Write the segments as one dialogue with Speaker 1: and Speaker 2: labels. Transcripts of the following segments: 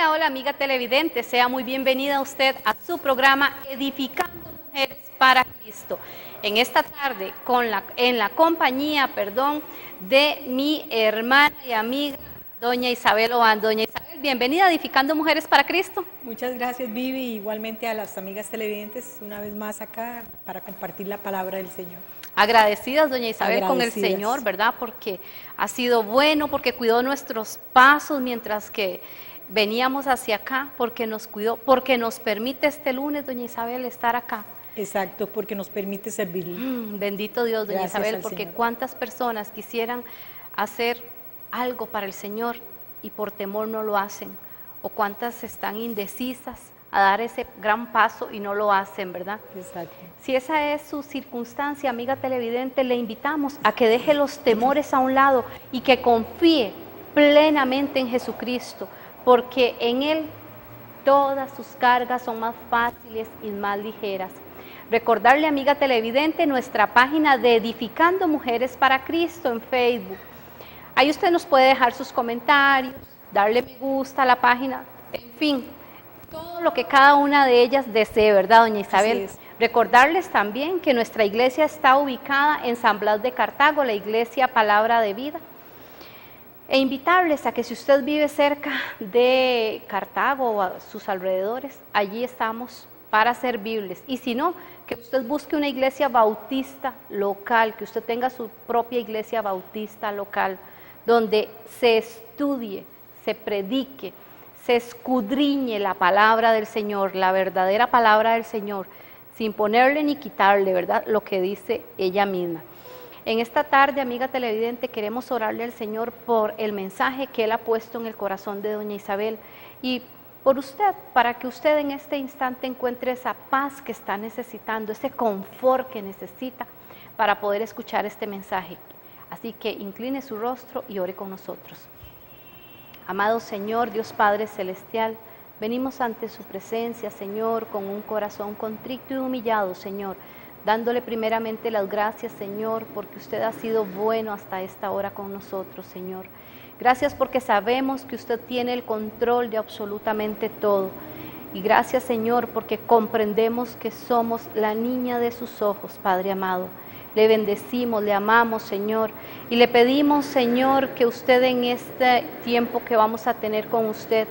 Speaker 1: Hola, hola amiga televidente, sea muy bienvenida usted a su programa Edificando Mujeres para Cristo. En esta tarde, en la compañía, de mi hermana y amiga, doña Isabel Oban. Doña Isabel, bienvenida a Edificando Mujeres para Cristo.
Speaker 2: Muchas gracias, Vivi, igualmente a las amigas televidentes, una vez más acá para compartir la palabra del Señor.
Speaker 1: Agradecidas, doña Isabel, con el Señor, ¿verdad? Porque ha sido bueno, porque cuidó nuestros pasos mientras que veníamos hacia acá, porque nos cuidó, porque nos permite este lunes, doña Isabel, estar acá.
Speaker 2: Exacto, porque nos permite servirle.
Speaker 1: Bendito Dios, doña
Speaker 2: Gracias
Speaker 1: Isabel,
Speaker 2: al
Speaker 1: porque
Speaker 2: Señor.
Speaker 1: cuántas personas quisieran hacer algo para el Señor y por temor no lo hacen, o cuántas están indecisas a dar ese gran paso y no lo hacen, ¿verdad?
Speaker 2: Exacto.
Speaker 1: Si esa es su circunstancia, amiga televidente, le invitamos a que deje los temores a un lado y que confíe plenamente en Jesucristo, porque en Él todas sus cargas son más fáciles y más ligeras. Recordarle, amiga televidente, nuestra página de Edificando Mujeres para Cristo en Facebook. Ahí usted nos puede dejar sus comentarios, darle me gusta a la página, en fin, todo lo que cada una de ellas desee, ¿verdad, doña Isabel?
Speaker 2: Así es.
Speaker 1: Recordarles también que nuestra iglesia está ubicada en San Blas de Cartago, la iglesia Palabra de Vida. E invitarles a que si usted vive cerca de Cartago o a sus alrededores, allí estamos para servirles. Y si no, que usted busque una iglesia bautista local, que usted tenga su propia iglesia bautista local, donde se estudie, se predique, se escudriñe la palabra del Señor, la verdadera palabra del Señor, sin ponerle ni quitarle, ¿verdad?, lo que dice ella misma. En esta tarde, amiga televidente, queremos orarle al Señor por el mensaje que Él ha puesto en el corazón de doña Isabel y por usted, para que usted en este instante encuentre esa paz que está necesitando, ese confort que necesita para poder escuchar este mensaje. Así que incline su rostro y ore con nosotros. Amado Señor, Dios Padre Celestial, venimos ante su presencia, Señor, con un corazón contrito y humillado, Señor, dándole primeramente las gracias, Señor, porque usted ha sido bueno hasta esta hora con nosotros, Señor. Gracias porque sabemos que usted tiene el control de absolutamente todo. Y gracias, Señor, porque comprendemos que somos la niña de sus ojos, Padre amado. Le bendecimos, le amamos, Señor, y le pedimos, Señor, que usted en este tiempo que vamos a tener con usted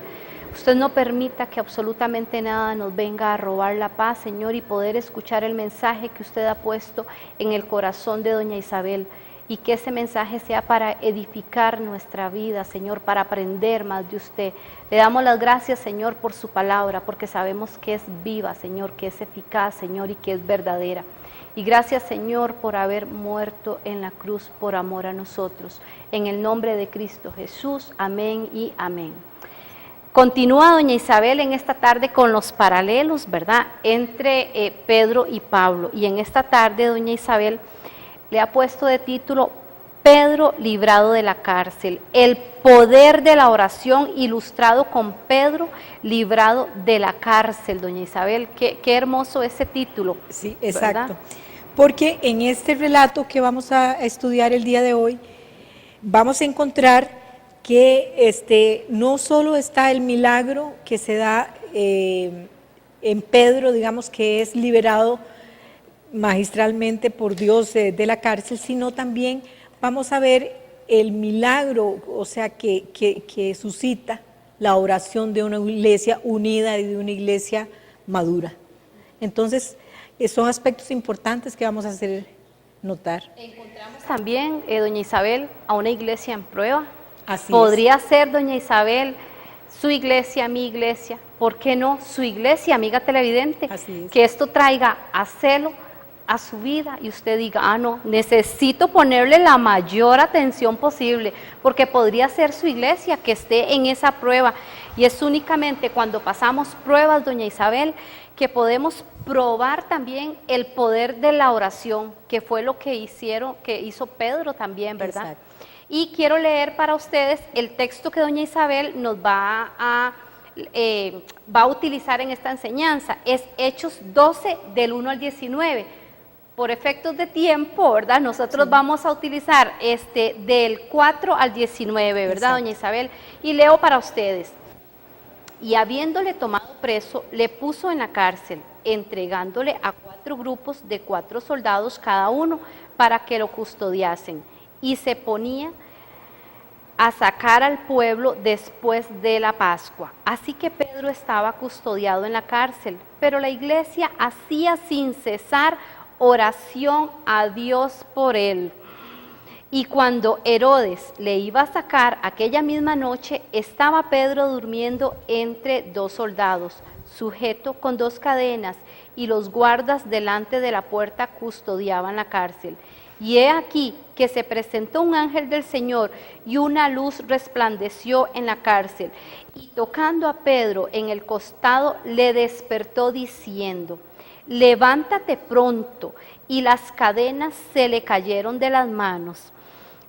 Speaker 1: no permita que absolutamente nada nos venga a robar la paz, Señor, y poder escuchar el mensaje que usted ha puesto en el corazón de doña Isabel, y que ese mensaje sea para edificar nuestra vida, Señor, para aprender más de usted. Le damos las gracias, Señor, por su palabra, porque sabemos que es viva, Señor, que es eficaz, Señor, y que es verdadera. Y gracias, Señor, por haber muerto en la cruz por amor a nosotros. En el nombre de Cristo Jesús, amén y amén. Continúa doña Isabel en esta tarde con los paralelos, ¿verdad?, entre Pedro y Pablo. Y en esta tarde doña Isabel le ha puesto de título Pedro librado de la cárcel, el poder de la oración ilustrado con Pedro librado de la cárcel, doña Isabel. Qué hermoso ese título.
Speaker 2: Sí, exacto.
Speaker 1: ¿Verdad?
Speaker 2: Porque en este relato que vamos a estudiar el día de hoy, vamos a encontrar que no solo está el milagro que se da en Pedro, digamos que es liberado magistralmente por Dios de la cárcel, sino también vamos a ver el milagro, o sea, que suscita la oración de una iglesia unida y de una iglesia madura. Entonces, son aspectos importantes que vamos a hacer notar.
Speaker 1: Encontramos también, doña Isabel, a una iglesia en prueba.
Speaker 2: Así
Speaker 1: Podría ser, doña Isabel, su iglesia, mi iglesia, ¿por qué no su iglesia, amiga televidente?
Speaker 2: Así es.
Speaker 1: Que esto traiga a celo a su vida y usted diga, no, necesito ponerle la mayor atención posible, porque podría ser su iglesia que esté en esa prueba. Y es únicamente cuando pasamos pruebas, doña Isabel, que podemos probar también el poder de la oración, que fue lo que hizo Pedro también, ¿verdad?
Speaker 2: Exacto.
Speaker 1: Y quiero leer para ustedes el texto que doña Isabel nos va a utilizar en esta enseñanza. Es Hechos 12, del 1 al 19. Por efectos de tiempo, ¿verdad? Nosotros vamos a utilizar del 4 al 19, ¿verdad,
Speaker 2: Exacto.
Speaker 1: doña Isabel? Y leo para ustedes. y habiéndole tomado preso, le puso en la cárcel, entregándole a 4 grupos de 4 soldados cada uno para que lo custodiasen, y se ponía a sacar al pueblo después de la Pascua. Así que Pedro estaba custodiado en la cárcel, pero la iglesia hacía sin cesar oración a Dios por él. Y cuando Herodes le iba a sacar aquella misma noche, estaba Pedro durmiendo entre 2 soldados, sujeto con 2 cadenas, y los guardas delante de la puerta custodiaban la cárcel. Y he aquí que se presentó un ángel del Señor, y una luz resplandeció en la cárcel, y tocando a Pedro en el costado, le despertó diciendo: levántate pronto. Y las cadenas se le cayeron de las manos.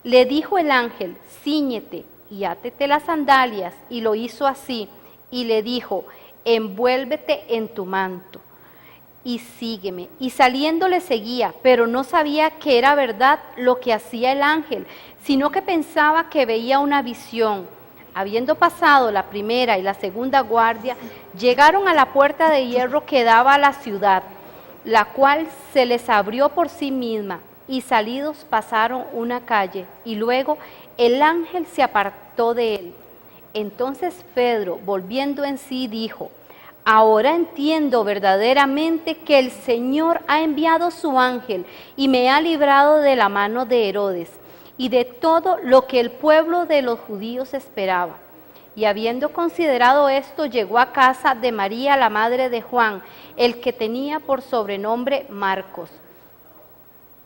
Speaker 1: Le dijo el ángel: cíñete y átete las sandalias, y lo hizo así, y le dijo: envuélvete en tu manto y sígueme. Y saliendo le seguía, pero no sabía que era verdad lo que hacía el ángel, sino que pensaba que veía una visión. Habiendo pasado la primera y la segunda guardia, llegaron a la puerta de hierro que daba a la ciudad, la cual se les abrió por sí misma, y salidos pasaron una calle, y luego el ángel se apartó de él. Entonces Pedro, volviendo en sí, dijo: ahora entiendo verdaderamente que el Señor ha enviado su ángel y me ha librado de la mano de Herodes y de todo lo que el pueblo de los judíos esperaba. Y habiendo considerado esto, llegó a casa de María, la madre de Juan, el que tenía por sobrenombre Marcos,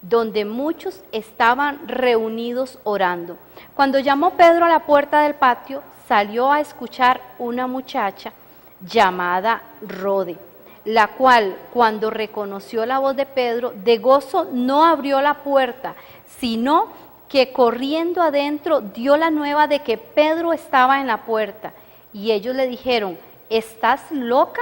Speaker 1: donde muchos estaban reunidos orando. Cuando llamó Pedro a la puerta del patio, salió a escuchar una muchacha llamada Rode, la cual, cuando reconoció la voz de Pedro, de gozo no abrió la puerta, sino que corriendo adentro dio la nueva de que Pedro estaba en la puerta. Y ellos le dijeron: ¿estás loca?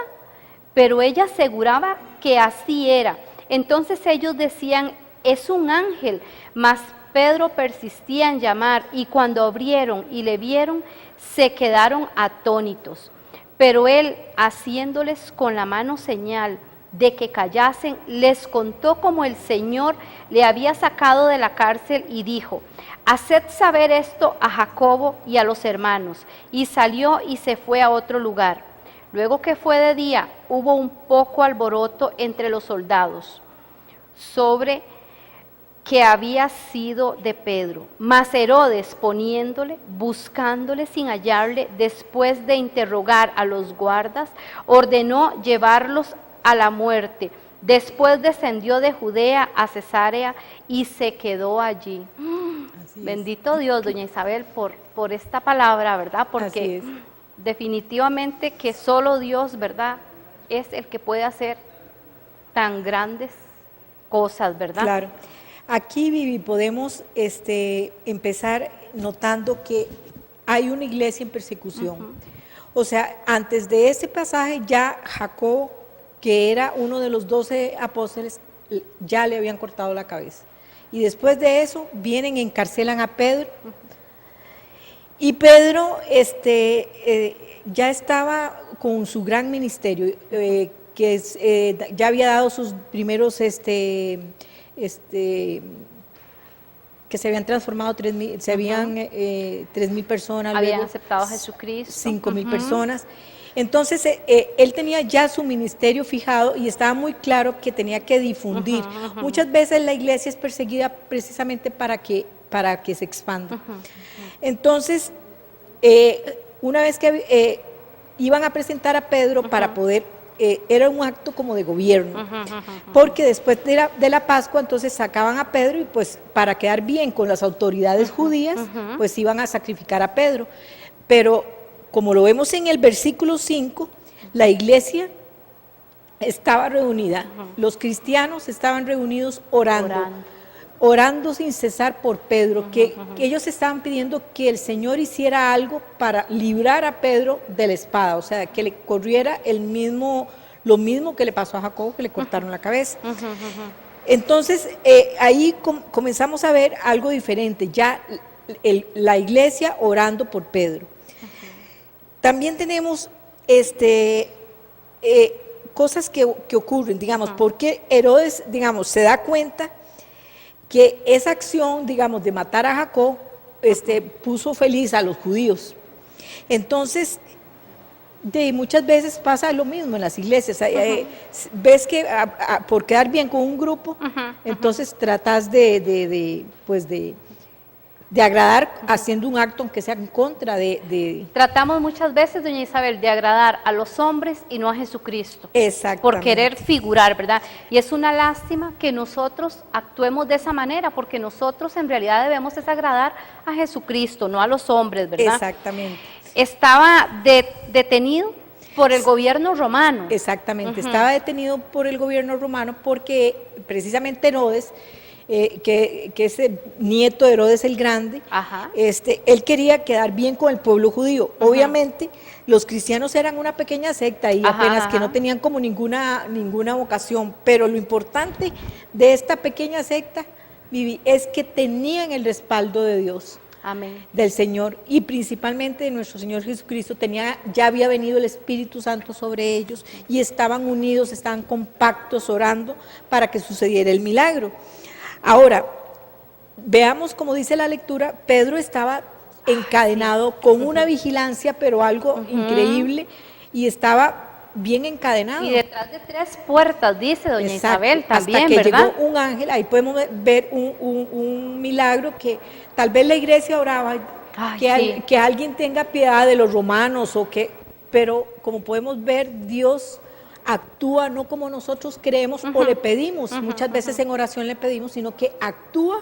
Speaker 1: Pero ella aseguraba que así era. Entonces ellos decían: es un ángel. Mas Pedro persistía en llamar, y cuando abrieron y le vieron, se quedaron atónitos. Pero él, haciéndoles con la mano señal de que callasen, les contó cómo el Señor le había sacado de la cárcel, y dijo: haced saber esto a Jacobo y a los hermanos. Y salió y se fue a otro lugar. Luego que fue de día, hubo un poco alboroto entre los soldados sobre que había sido de Pedro. Mas Herodes, poniéndole, buscándole sin hallarle, después de interrogar a los guardas, ordenó llevarlos a la muerte. Después descendió de Judea a Cesarea y se quedó allí. Bendito Dios, doña Isabel, por esta palabra, ¿verdad? Porque definitivamente que solo Dios, ¿verdad?, es el que puede hacer tan grandes cosas, ¿verdad?
Speaker 2: Claro. Aquí, Vivi, podemos empezar notando que hay una iglesia en persecución. O sea, antes de ese pasaje ya Jacobo, que era uno de los 12 apóstoles, ya le habían cortado la cabeza. Y después de eso vienen y encarcelan a Pedro. Y Pedro ya estaba con su gran ministerio, ya había dado sus primeros que se habían transformado 3.000 personas.
Speaker 1: Habían
Speaker 2: luego,
Speaker 1: aceptado a Jesucristo.
Speaker 2: 5.000 personas. Entonces, él tenía ya su ministerio fijado y estaba muy claro que tenía que difundir. Muchas veces la iglesia es perseguida precisamente para que se expanda. Entonces, una vez que iban a presentar a Pedro para poder, era un acto como de gobierno, porque después de la Pascua entonces sacaban a Pedro y pues para quedar bien con las autoridades judías, pues iban a sacrificar a Pedro. Pero como lo vemos en el versículo 5, la iglesia estaba reunida, los cristianos estaban reunidos orando sin cesar por Pedro, que ellos estaban pidiendo que el Señor hiciera algo para librar a Pedro de la espada, o sea, que le corriera lo mismo que le pasó a Jacobo, que le cortaron la cabeza. Entonces, ahí comenzamos a ver algo diferente, ya la iglesia orando por Pedro. También tenemos este, cosas que ocurren, digamos, porque Herodes, digamos, se da cuenta que esa acción, digamos, de matar a Jacob, puso feliz a los judíos. Entonces, muchas veces pasa lo mismo en las iglesias. Ves que por quedar bien con un grupo, entonces tratas de agradar haciendo un acto aunque sea en contra de...
Speaker 1: Tratamos muchas veces, doña Isabel, de agradar a los hombres y no a Jesucristo.
Speaker 2: Exactamente.
Speaker 1: Por querer figurar, ¿verdad? Y es una lástima que nosotros actuemos de esa manera, porque nosotros en realidad debemos desagradar a Jesucristo, no a los hombres, ¿verdad?
Speaker 2: Exactamente.
Speaker 1: Estaba detenido por el gobierno romano.
Speaker 2: Exactamente, estaba detenido por el gobierno romano porque precisamente Herodes, que es el nieto de Herodes el Grande, él quería quedar bien con el pueblo judío. Obviamente los cristianos eran una pequeña secta y apenas que no tenían como ninguna vocación, pero lo importante de esta pequeña secta, Vivi, es que tenían el respaldo de Dios.
Speaker 1: Amén.
Speaker 2: Del Señor y principalmente de nuestro Señor Jesucristo. Ya había venido el Espíritu Santo sobre ellos y estaban unidos, estaban compactos orando para que sucediera el milagro. Ahora, veamos como dice la lectura, Pedro estaba encadenado con una vigilancia, pero algo increíble, y estaba bien encadenado.
Speaker 1: Y detrás de 3 puertas, dice doña Isabel, también,
Speaker 2: hasta que
Speaker 1: ¿verdad?
Speaker 2: llegó un ángel, ahí podemos ver un milagro que tal vez la iglesia oraba, que alguien tenga piedad de los romanos, pero como podemos ver, Dios actúa no como nosotros creemos o le pedimos, muchas veces en oración le pedimos, sino que actúa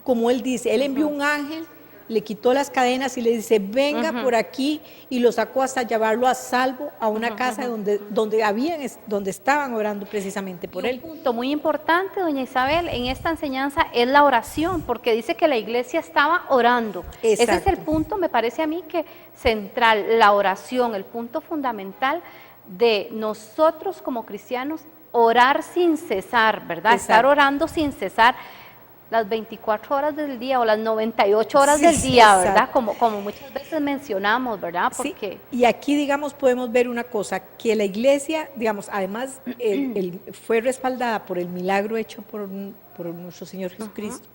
Speaker 2: como Él dice. Él envió un ángel, le quitó las cadenas y le dice, venga por aquí, y lo sacó hasta llevarlo a salvo a una casa donde estaban orando precisamente por él.
Speaker 1: Un punto muy importante, doña Isabel, en esta enseñanza es la oración, porque dice que la iglesia estaba orando. Exacto. Ese es el punto, me parece a mí, que central, la oración, el punto fundamental de nosotros como cristianos, orar sin cesar, ¿verdad? Exacto. Estar orando sin cesar las 24 horas del día o las 98 horas del día, ¿verdad? Como muchas veces mencionamos, ¿verdad? Porque
Speaker 2: y aquí, digamos, podemos ver una cosa, que la iglesia, digamos, además fue respaldada por el milagro hecho por nuestro Señor Jesucristo.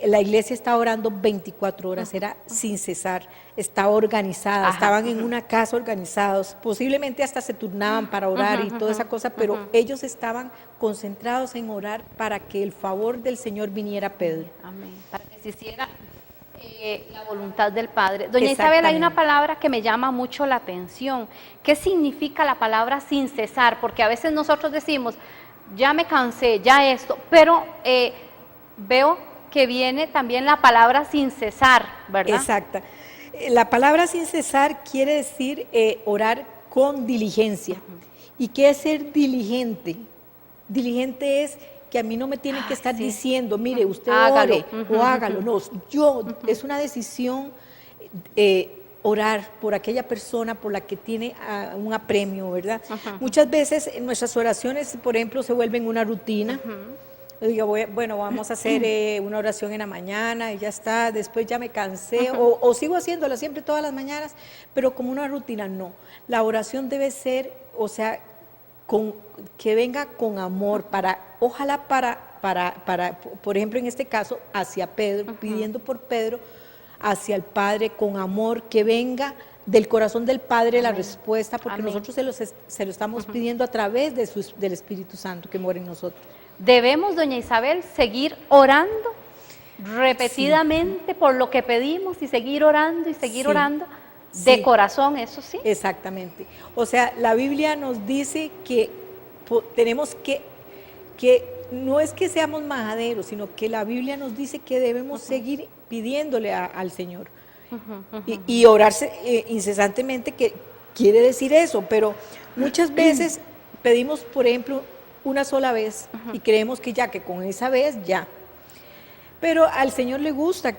Speaker 2: La iglesia estaba orando 24 horas, era sin cesar, estaba organizada, estaban en una casa organizados, posiblemente hasta se turnaban para orar y toda esa cosa, pero ellos estaban concentrados en orar para que el favor del Señor viniera a Pedro.
Speaker 1: Amén. Para que se hiciera la voluntad del Padre. Doña Isabel, hay una palabra que me llama mucho la atención. ¿Qué significa la palabra sin cesar? Porque a veces nosotros decimos, ya me cansé, ya esto, pero veo que viene también la palabra sin cesar, ¿verdad?
Speaker 2: Exacta. La palabra sin cesar quiere decir orar con diligencia. ¿Y qué es ser diligente? Diligente es que a mí no me tienen que estar diciendo, mire, usted ore o hágalo. No, es una decisión orar por aquella persona por la que tiene un apremio, ¿verdad? Muchas veces nuestras oraciones, por ejemplo, se vuelven una rutina. Digo, bueno, vamos a hacer una oración en la mañana y ya está, después ya me cansé, o sigo haciéndola siempre todas las mañanas, pero como una rutina, no. La oración debe ser, o sea, que venga con amor, ojalá para, por ejemplo, en este caso, hacia Pedro, pidiendo por Pedro, hacia el Padre, con amor, que venga del corazón del Padre la respuesta, porque nosotros se lo estamos pidiendo a través del Espíritu Santo que mora en nosotros.
Speaker 1: Debemos, doña Isabel, seguir orando repetidamente por lo que pedimos y seguir orando y seguir orando de corazón, eso sí.
Speaker 2: Exactamente. O sea, la Biblia nos dice que tenemos que no es que seamos majaderos, sino que la Biblia nos dice que debemos seguir pidiéndole al Señor y orarse incesantemente, que quiere decir eso, pero muchas veces pedimos, por ejemplo, una sola vez y creemos que con esa vez ya. Pero al Señor le gusta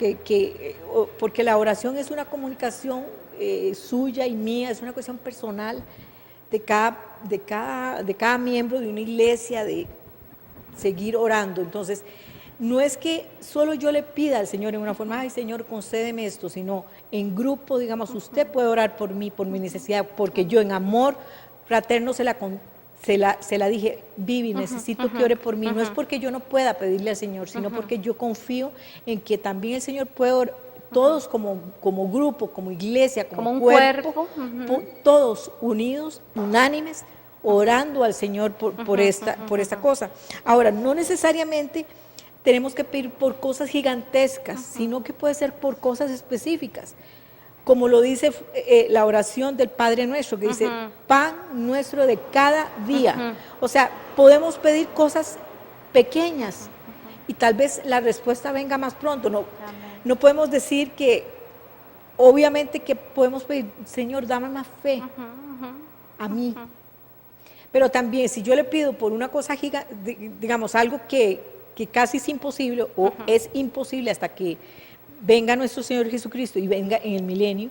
Speaker 2: porque la oración es una comunicación suya y mía, es una cuestión personal de cada miembro de una iglesia, de seguir orando. Entonces, no es que solo yo le pida al Señor en una forma, ay Señor, concédeme esto, sino en grupo, digamos, usted puede orar por mí, por mi necesidad, porque yo en amor fraterno se la dije, Vivi, necesito que ore por mí, no es porque yo no pueda pedirle al Señor, sino porque yo confío en que también el Señor puede orar, todos como grupo, como iglesia, como
Speaker 1: un
Speaker 2: cuerpo, todos unidos, unánimes, orando al Señor por esta cosa. Ahora, no necesariamente tenemos que pedir por cosas gigantescas, sino que puede ser por cosas específicas, como lo dice la oración del Padre Nuestro, que dice, pan nuestro de cada día. O sea, podemos pedir cosas pequeñas y tal vez la respuesta venga más pronto. No podemos decir que, obviamente que podemos pedir, Señor, dame más fe a mí. Pero también, si yo le pido por una cosa gigante, digamos, algo que casi es imposible o es imposible hasta que venga nuestro Señor Jesucristo y venga en el milenio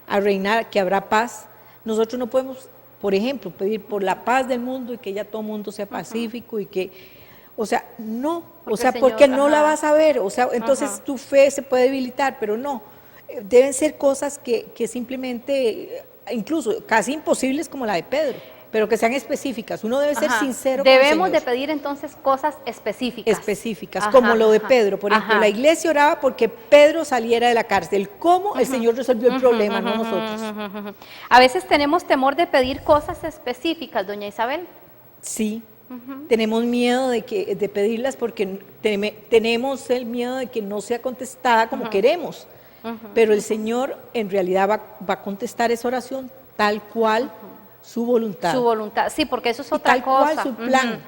Speaker 2: a reinar, que habrá paz, nosotros no podemos, por ejemplo, pedir por la paz del mundo y que ya todo el mundo sea pacífico y que, o sea, no, porque, o sea, Señor, porque no la vas a ver, o sea, entonces tu fe se puede debilitar, pero no, deben ser cosas que simplemente, incluso casi imposibles como la de Pedro, pero que sean específicas. Uno debe ser sincero con el Señor.
Speaker 1: Debemos de pedir entonces cosas específicas.
Speaker 2: Específicas, como lo de Pedro. Por ejemplo, la iglesia oraba porque Pedro saliera de la cárcel. ¿Cómo? El Señor resolvió el problema, no nosotros.
Speaker 1: A veces tenemos temor de pedir cosas específicas, doña Isabel.
Speaker 2: Sí, tenemos miedo de pedirlas porque tenemos el miedo de que no sea contestada como queremos. Pero el Señor en realidad va a contestar esa oración tal cual su voluntad.
Speaker 1: Su voluntad, sí, porque eso es otra cosa.
Speaker 2: Tal cual su plan.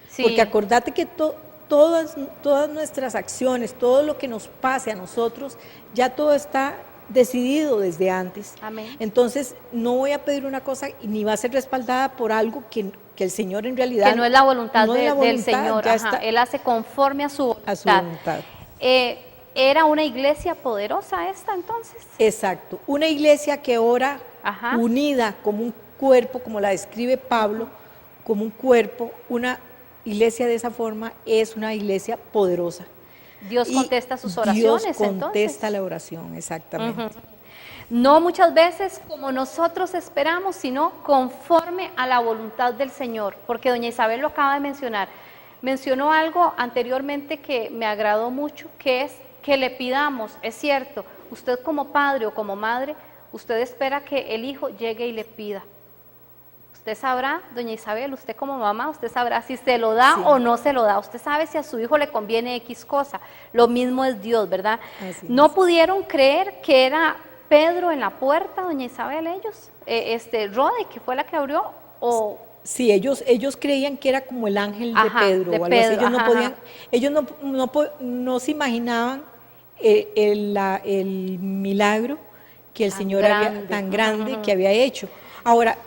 Speaker 2: Sí. Porque acordate que todas nuestras acciones, todo lo que nos pase a nosotros, ya todo está decidido desde antes.
Speaker 1: Amén.
Speaker 2: Entonces, no voy a pedir una cosa y ni va a ser respaldada por algo que el Señor en realidad...
Speaker 1: Que no es la voluntad, del Señor. Él hace conforme a su voluntad.
Speaker 2: A su voluntad.
Speaker 1: ¿Era una iglesia poderosa esta entonces?
Speaker 2: Exacto. Una iglesia que ora unida como un cuerpo, como la describe Pablo, como un cuerpo, una iglesia de esa forma es una iglesia poderosa.
Speaker 1: Dios contesta sus oraciones,
Speaker 2: Dios contesta la oración, exactamente.
Speaker 1: No muchas veces como nosotros esperamos, sino conforme a la voluntad del Señor, porque doña Isabel lo acaba de mencionar. Mencionó algo anteriormente que me agradó mucho, que es que le pidamos, es cierto, usted como padre o como madre, usted espera que el hijo llegue y le pida. Usted sabrá, doña Isabel, usted como mamá, usted sabrá si se lo da o no se lo da. Usted sabe si a su hijo le conviene X cosa. Lo mismo es Dios, ¿verdad? ¿No pudieron creer que era Pedro en la puerta, doña Isabel, ellos? Rode, que fue la que abrió, o...
Speaker 2: Sí, ellos creían que era como el ángel de Pedro o algo así. Ellos no podían, ellos no se imaginaban el milagro que el Señor tan grande que había hecho. Ahora,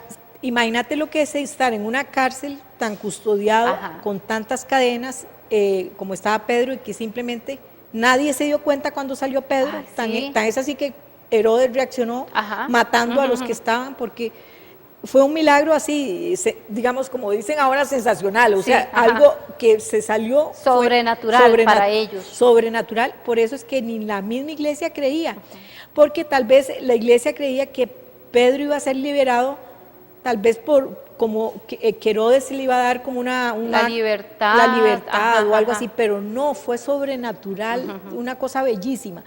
Speaker 2: imagínate lo que es estar en una cárcel tan custodiado, con tantas cadenas, como estaba Pedro, y que simplemente nadie se dio cuenta cuando salió Pedro. Tan es así que Herodes reaccionó matando a los que estaban, porque fue un milagro así, digamos, como dicen ahora, sensacional, o sea, algo que se salió
Speaker 1: sobrenatural para ellos.
Speaker 2: Sobrenatural, por eso es que ni la misma iglesia creía, porque tal vez la iglesia creía que Pedro iba a ser liberado, tal vez como que Herodes le iba a dar como la libertad o algo así, pero no, fue sobrenatural, una cosa bellísima.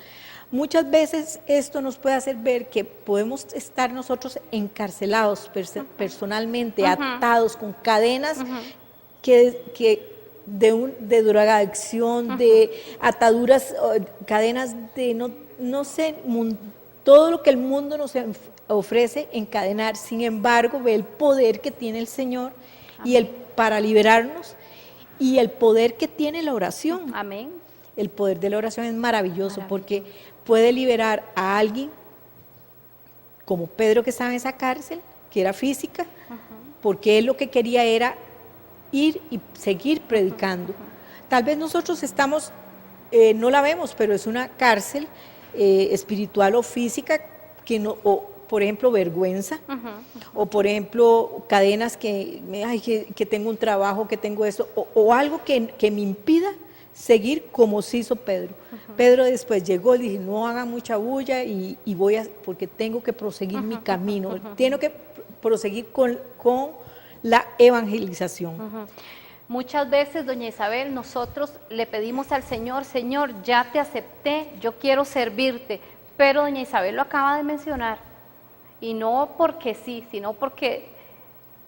Speaker 2: Muchas veces esto nos puede hacer ver que podemos estar nosotros encarcelados personalmente, atados con cadenas de drogadicción, de ataduras, cadenas de no sé, todo lo que el mundo nos ofrece encadenar. Sin embargo, ve el poder que tiene el Señor para liberarnos y el poder que tiene la oración.
Speaker 1: Amén.
Speaker 2: El poder de la oración es maravilloso porque puede liberar a alguien como Pedro, que estaba en esa cárcel, que era física, porque él lo que quería era ir y seguir predicando. Tal vez nosotros estamos, no la vemos, pero es una cárcel espiritual o física, o por ejemplo vergüenza, o por ejemplo cadenas que tengo un trabajo, que tengo esto, o algo que me impida seguir como se hizo Pedro. Pedro después llegó y dije, no hagan mucha bulla y voy a, porque tengo que proseguir mi camino, tengo que proseguir con la evangelización.
Speaker 1: Muchas veces, doña Isabel, nosotros le pedimos al Señor, Señor, ya te acepté, yo quiero servirte, pero doña Isabel lo acaba de mencionar, y no porque sí, sino porque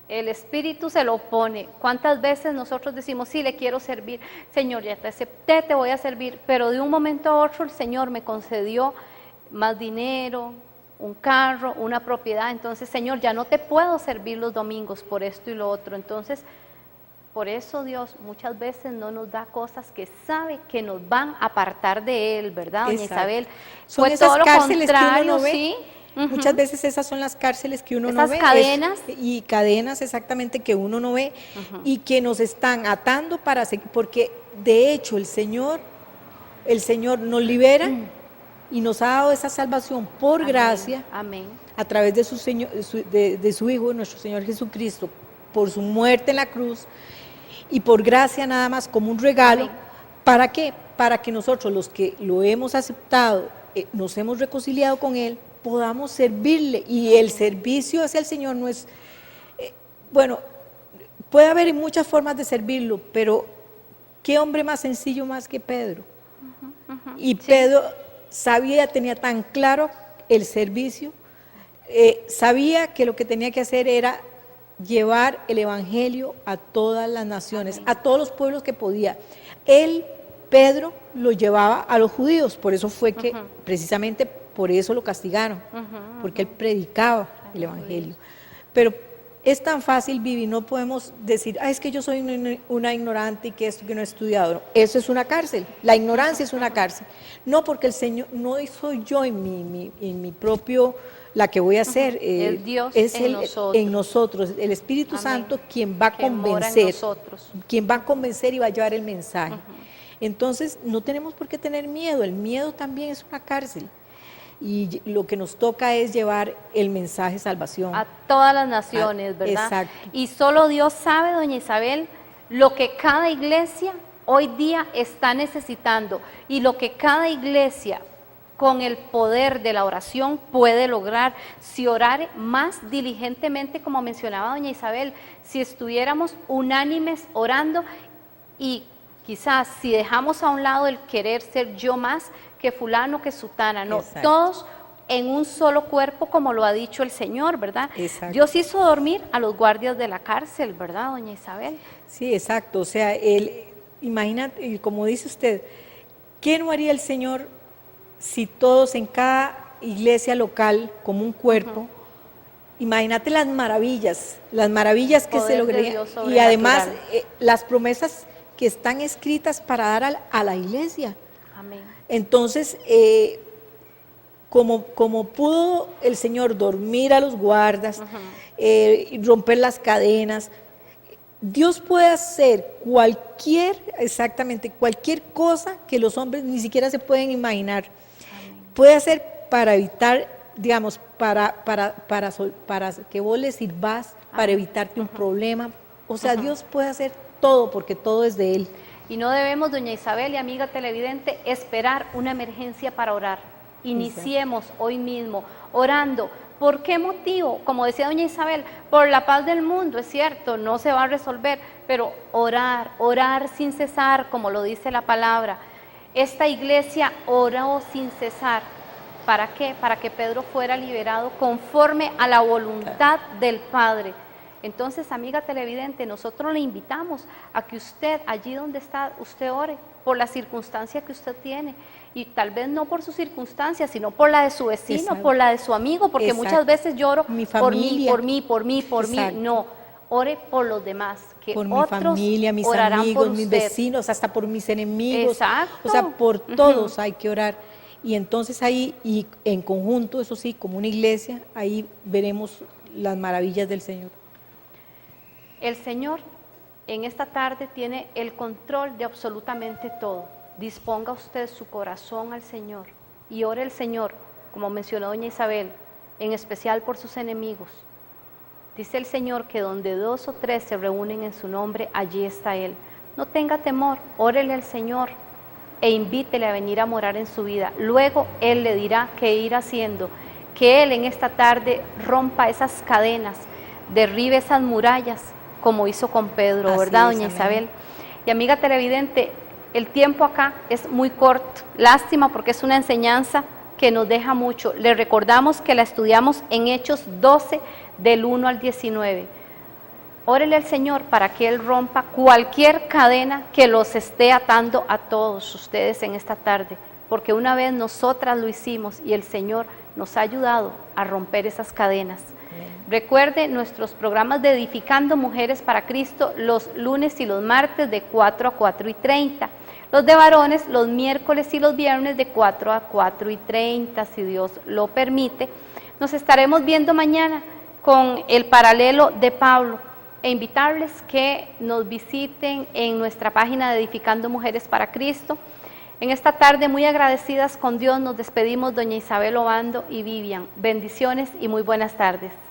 Speaker 1: el Espíritu se lo opone. ¿Cuántas veces nosotros decimos, sí, le quiero servir, Señor, ya te acepté, te voy a servir, pero de un momento a otro el Señor me concedió más dinero, un carro, una propiedad, entonces, Señor, ya no te puedo servir los domingos por esto y lo otro, entonces, por eso Dios muchas veces no nos da cosas que sabe que nos van a apartar de Él, ¿verdad, doña Isabel?
Speaker 2: Son
Speaker 1: Fue
Speaker 2: esas
Speaker 1: todo lo
Speaker 2: cárceles que uno no ve.
Speaker 1: sí.
Speaker 2: Muchas veces esas son las cárceles que uno no
Speaker 1: Esas
Speaker 2: ve.
Speaker 1: cadenas.
Speaker 2: Y cadenas exactamente que uno no ve y que nos están atando para seguir, porque de hecho el Señor nos libera y nos ha dado esa salvación por gracia.
Speaker 1: Amén.
Speaker 2: A través de de su Hijo, nuestro Señor Jesucristo, por su muerte en la cruz, y por gracia nada más como un regalo.
Speaker 1: Amén.
Speaker 2: ¿Para qué? Para que nosotros, los que lo hemos aceptado, nos hemos reconciliado con Él, podamos servirle. Y el servicio hacia el Señor no es, bueno, puede haber muchas formas de servirlo, pero ¿qué hombre más sencillo más que Pedro? Y sí. Pedro tenía tan claro el servicio, sabía que lo que tenía que hacer era llevar el evangelio a todas las naciones, a todos los pueblos que podía. Pedro, lo llevaba a los judíos, por eso fue que, precisamente por eso lo castigaron, porque él predicaba el evangelio. Pero es tan fácil vivir, no podemos decir, es que yo soy una ignorante y que esto que no he estudiado. Eso es una cárcel, la ignorancia es una cárcel. No, porque el Señor, no soy yo en mi propio, la que voy a hacer,
Speaker 1: el Dios
Speaker 2: es
Speaker 1: en nosotros.
Speaker 2: El Espíritu Santo quien va a convencer, quien va a convencer y va a llevar el mensaje. Entonces no tenemos por qué tener miedo, el miedo también es una cárcel. Y lo que nos toca es llevar el mensaje de salvación
Speaker 1: a todas las naciones, ¿verdad?
Speaker 2: Exacto.
Speaker 1: Y solo Dios sabe, doña Isabel, lo que cada iglesia hoy día está necesitando y lo que cada iglesia con el poder de la oración puede lograr si orare más diligentemente, como mencionaba doña Isabel, si estuviéramos unánimes orando y quizás si dejamos a un lado el querer ser yo más que fulano, que sutana, no, exacto, todos en un solo cuerpo, como lo ha dicho el Señor, ¿verdad? Exacto. Dios hizo dormir a los guardias de la cárcel, ¿verdad, doña Isabel?
Speaker 2: Sí, exacto, o sea, imagínate, como dice usted, ¿qué no haría el Señor si todos en cada iglesia local, como un cuerpo, imagínate las maravillas que se lograrían, y además las promesas que están escritas para dar a la iglesia.
Speaker 1: Amén.
Speaker 2: Entonces, como pudo el Señor dormir a los guardas, romper las cadenas, Dios puede hacer cualquier cosa que los hombres ni siquiera se pueden imaginar. Amén. Puede hacer para evitar, digamos, para que vos le sirvas, para evitarte un problema. O sea, Dios puede hacer todo porque todo es de Él.
Speaker 1: Y no debemos, doña Isabel y amiga televidente, esperar una emergencia para orar. Iniciemos hoy mismo orando. ¿Por qué motivo? Como decía doña Isabel, por la paz del mundo, es cierto, no se va a resolver, pero orar sin cesar, como lo dice la palabra. Esta iglesia oró sin cesar. ¿Para qué? Para que Pedro fuera liberado conforme a la voluntad del Padre. Entonces, amiga televidente, nosotros le invitamos a que usted, allí donde está, usted ore por la circunstancia que usted tiene. Y tal vez no por su circunstancia, sino por la de su vecino, exacto, por la de su amigo, porque exacto, muchas veces lloro por mí. No, ore por los demás, que
Speaker 2: por
Speaker 1: otros
Speaker 2: mi familia, mis amigos, mis vecinos, hasta por mis enemigos.
Speaker 1: Exacto.
Speaker 2: O sea, por todos hay que orar. Y entonces ahí, y en conjunto, eso sí, como una iglesia, ahí veremos las maravillas del Señor.
Speaker 1: El Señor en esta tarde tiene el control de absolutamente todo. Disponga usted su corazón al Señor y ore al Señor, como mencionó doña Isabel, en especial por sus enemigos. Dice el Señor que donde 2 o 3 se reúnen en su nombre, allí está Él. no tenga temor, órele al Señor e invítele a venir a morar en su vida. Luego Él le dirá qué ir haciendo, que Él en esta tarde rompa esas cadenas, derribe esas murallas, como hizo con Pedro,
Speaker 2: Así
Speaker 1: ¿verdad,
Speaker 2: es,
Speaker 1: doña
Speaker 2: amén.
Speaker 1: Isabel? Y amiga televidente, el tiempo acá es muy corto, lástima porque es una enseñanza que nos deja mucho. Le recordamos que la estudiamos en Hechos 12, del 1 al 19. Órele al Señor para que Él rompa cualquier cadena que los esté atando a todos ustedes en esta tarde, porque una vez nosotras lo hicimos y el Señor nos ha ayudado a romper esas cadenas. Recuerde nuestros programas de Edificando Mujeres para Cristo los lunes y los martes de 4 a 4:30. Los de varones los miércoles y los viernes de 4 a 4:30, si Dios lo permite. Nos estaremos viendo mañana con el paralelo de Pablo e invitarles que nos visiten en nuestra página de Edificando Mujeres para Cristo. En esta tarde, muy agradecidas con Dios, nos despedimos doña Isabel Obando y Vivian. Bendiciones y muy buenas tardes.